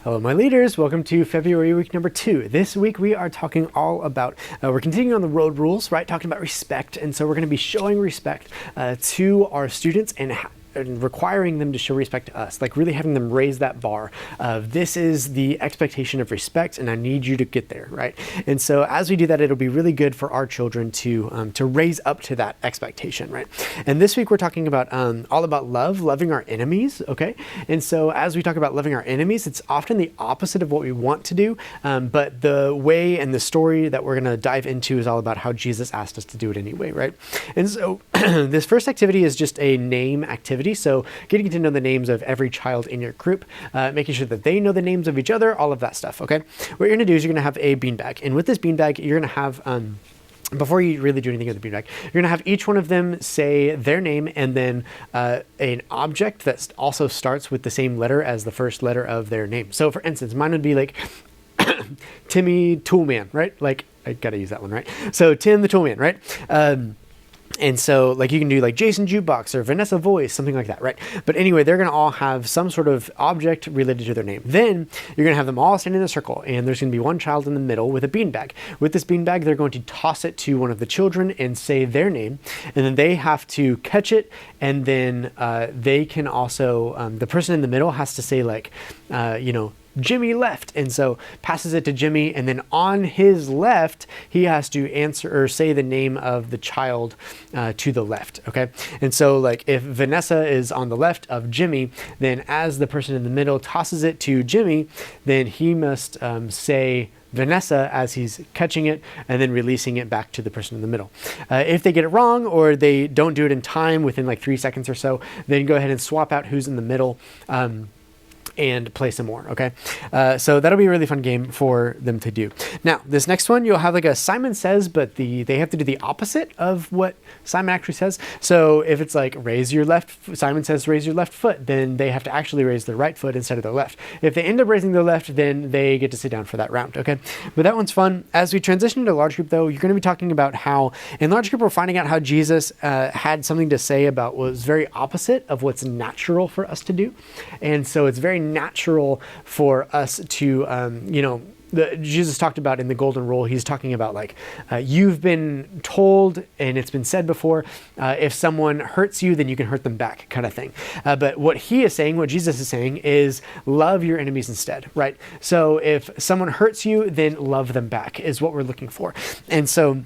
Hello, my leaders. Welcome to February week number 2. This week we are talking all about, we're continuing on the road rules, right? Talking about respect. And so we're going to be showing respect to our students and requiring them to show respect to us, like really having them raise that bar of this is the expectation of respect and I need you to get there, right? And so as we do that, it'll be really good for our children to raise up to that expectation, right? And this week we're talking about all about loving our enemies, okay? And so as we talk about loving our enemies, it's often the opposite of what we want to do, but the way and the story that we're gonna dive into is all about how Jesus asked us to do it anyway, right? And so this first activity is just a name activity. So getting to know the names of every child in your group, making sure that they know the names of each other, all of that stuff, okay? What you're gonna do is you're gonna have a beanbag. And with this beanbag, you're gonna have, before you really do anything with the beanbag, you're gonna have each one of them say their name and then an object that also starts with the same letter as the first letter of their name. So for instance, mine would be like, Timmy Toolman, right? Like, I gotta use that one, right? So Tim the Toolman, right? And so like you can do like Jason Jukebox or Vanessa Voice, something like that, right? But anyway, they're going to all have some sort of object related to their name. Then you're going to have them all stand in a circle and there's going to be one child in the middle with a beanbag. With this beanbag, they're going to toss it to one of the children and say their name. And then they have to catch it. And then they can also, the person in the middle has to say like, Jimmy left, and so passes it to Jimmy, and then on his left he has to answer or say the name of the child to the left, okay? And so like if Vanessa is on the left of Jimmy, then as the person in the middle tosses it to Jimmy, then he must say Vanessa as he's catching it and then releasing it back to the person in the middle. If they get it wrong or they don't do it in time within like 3 seconds or so, then go ahead and swap out who's in the middle and play some more, okay? So that'll be a really fun game for them to do. Now, this next one, you'll have like a Simon Says, but they have to do the opposite of what Simon actually says. So if it's like Simon says raise your left foot, then they have to actually raise their right foot instead of their left. If they end up raising their left, then they get to sit down for that round, okay? But that one's fun. As we transition to large group though, you're gonna be talking about how, in large group, we're finding out how Jesus had something to say about what was very opposite of what's natural for us to do. And so it's very natural for us to, Jesus talked about in the golden rule, he's talking about like, you've been told and it's been said before, if someone hurts you, then you can hurt them back kind of thing. But what Jesus is saying is love your enemies instead, right? So if someone hurts you, then love them back is what we're looking for. And so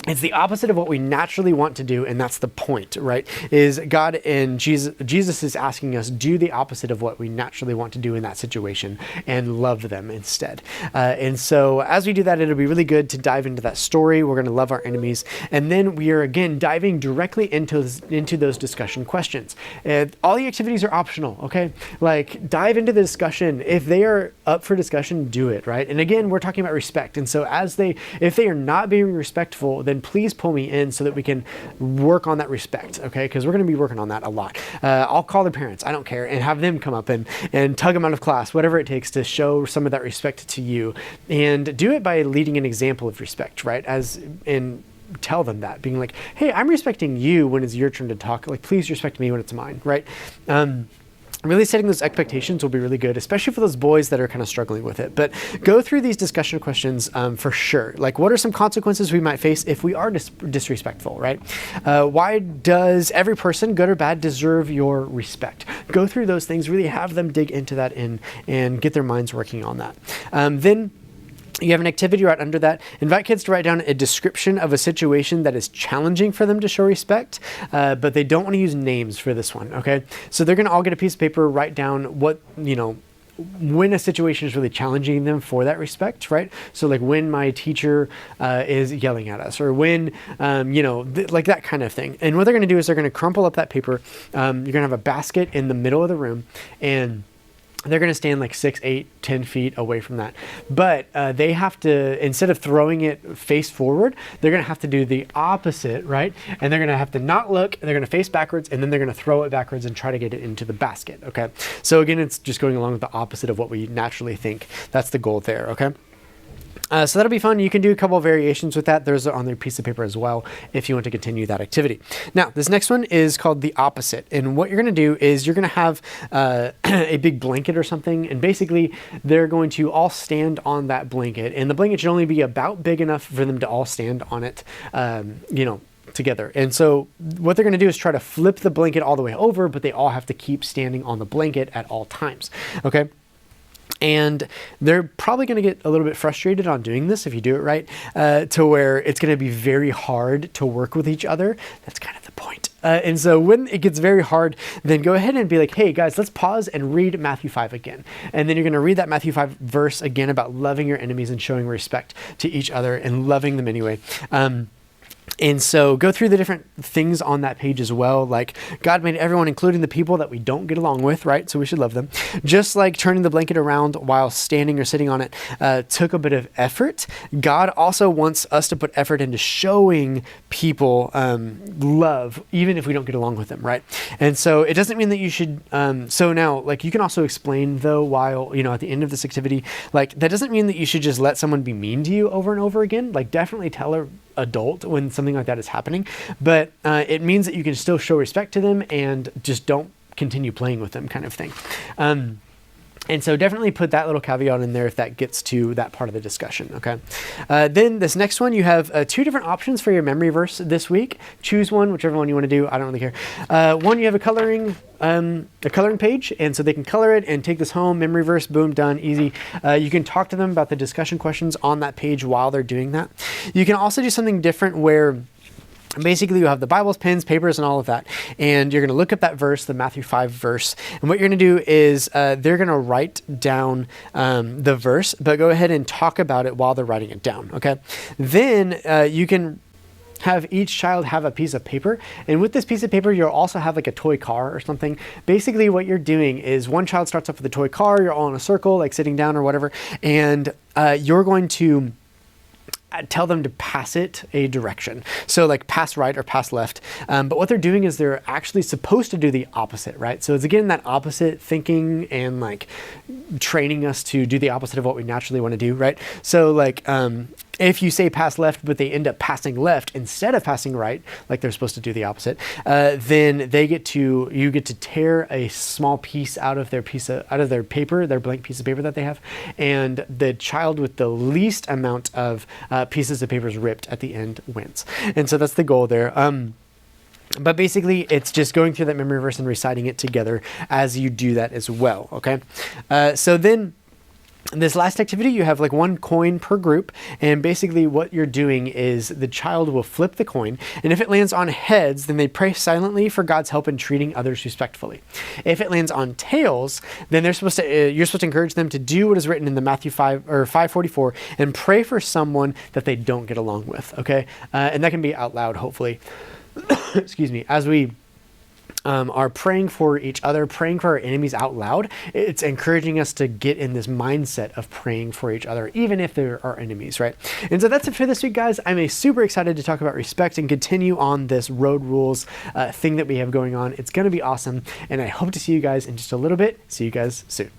it's the opposite of what we naturally want to do, and that's the point, right? Is God and Jesus is asking us do the opposite of what we naturally want to do in that situation and love them instead. And so as we do that, it'll be really good to dive into that story. We're going to love our enemies, and then we are again diving directly into those discussion questions. All the activities are optional, okay? Like dive into the discussion. If they are up for discussion, do it, right? And again, we're talking about respect, and so if they are not being respectful, then please pull me in so that we can work on that respect, okay? Because we're going to be working on that a lot. I'll call their parents, I don't care, and have them come up and tug them out of class, whatever it takes to show some of that respect to you. And do it by leading an example of respect, right? And tell them that, being like, hey, I'm respecting you when it's your turn to talk. Like, please respect me when it's mine, right? Really setting those expectations will be really good, especially for those boys that are kind of struggling with it. But go through these discussion questions for sure. Like, what are some consequences we might face if we are disrespectful, right? Why does every person, good or bad, deserve your respect? Go through those things, really have them dig into that and get their minds working on that. Then you have an activity right under that. Invite kids to write down a description of a situation that is challenging for them to show respect, but they don't want to use names for this one, okay? So they're going to all get a piece of paper, write down when a situation is really challenging them for that respect, right? So like when my teacher is yelling at us, or when, like that kind of thing. And what they're going to do is they're going to crumple up that paper. You're going to have a basket in the middle of the room, and they're going to stand like 6, 8, 10 feet away from that. But they have to, instead of throwing it face forward, they're going to have to do the opposite, right? And they're going to have to not look, they're going to face backwards, and then they're going to throw it backwards and try to get it into the basket, okay? So again, it's just going along with the opposite of what we naturally think. That's the goal there, okay? So that'll be fun. You can do a couple of variations with that. Those are on their piece of paper as well if you want to continue that activity. Now, this next one is called the opposite. And what you're going to do is you're going to have a big blanket or something. And basically, they're going to all stand on that blanket. And the blanket should only be about big enough for them to all stand on it, together. And so what they're going to do is try to flip the blanket all the way over, but they all have to keep standing on the blanket at all times. Okay. And they're probably going to get a little bit frustrated on doing this if you do it right, to where it's going to be very hard to work with each other. That's kind of the point. And so when it gets very hard, then go ahead and be like, hey guys, let's pause and read Matthew 5 again. And then you're going to read that Matthew 5 verse again about loving your enemies and showing respect to each other and loving them anyway. And so go through the different things on that page as well. Like God made everyone, including the people that we don't get along with, right? So we should love them. Just like turning the blanket around while standing or sitting on it took a bit of effort. God also wants us to put effort into showing people love, even if we don't get along with them, right? And so it doesn't mean that you should, so now, like you can also explain though, while, at the end of this activity, like that doesn't mean that you should just let someone be mean to you over and over again. Like definitely tell her adult when something like that is happening, but it means that you can still show respect to them and just don't continue playing with them, kind of thing. And so definitely put that little caveat in there if that gets to that part of the discussion, okay? Then this next one, you have two different options for your memory verse this week. Choose one, whichever one you want to do. I don't really care. One, you have a coloring page, and so they can color it and take this home. Memory verse, boom, done, easy. You can talk to them about the discussion questions on that page while they're doing that. You can also do something different where basically you have the Bibles, pens, papers, and all of that. And you're going to look up that verse, the Matthew 5 verse. And what you're going to do is they're going to write down the verse, but go ahead and talk about it while they're writing it down. Okay. Then you can have each child have a piece of paper. And with this piece of paper, you'll also have like a toy car or something. Basically what you're doing is one child starts off with a toy car, you're all in a circle, like sitting down or whatever. And you're going to tell them to pass it a direction. So like pass right or pass left. But what they're doing is they're actually supposed to do the opposite, right? So it's again, that opposite thinking and like training us to do the opposite of what we naturally want to do, right? So like, if you say pass left, but they end up passing left instead of passing right, like they're supposed to do the opposite, then you get to tear a small piece out of their paper, their blank piece of paper that they have, and the child with the least amount of pieces of papers ripped at the end wins. And so that's the goal there. But basically, it's just going through that memory verse and reciting it together as you do that as well. Okay, so then. This last activity, you have like one coin per group, and basically what you're doing is the child will flip the coin, and if it lands on heads, then they pray silently for God's help in treating others respectfully. If it lands on tails, then you're supposed to encourage them to do what is written in the Matthew 5 or 5:44 and pray for someone that they don't get along with. Okay, and that can be out loud, hopefully. Excuse me, as we are praying for each other, praying for our enemies out loud. It's encouraging us to get in this mindset of praying for each other, even if they're our enemies, right? And so that's it for this week, guys. I'm super excited to talk about respect and continue on this road rules thing that we have going on. It's going to be awesome, and I hope to see you guys in just a little bit. See you guys soon.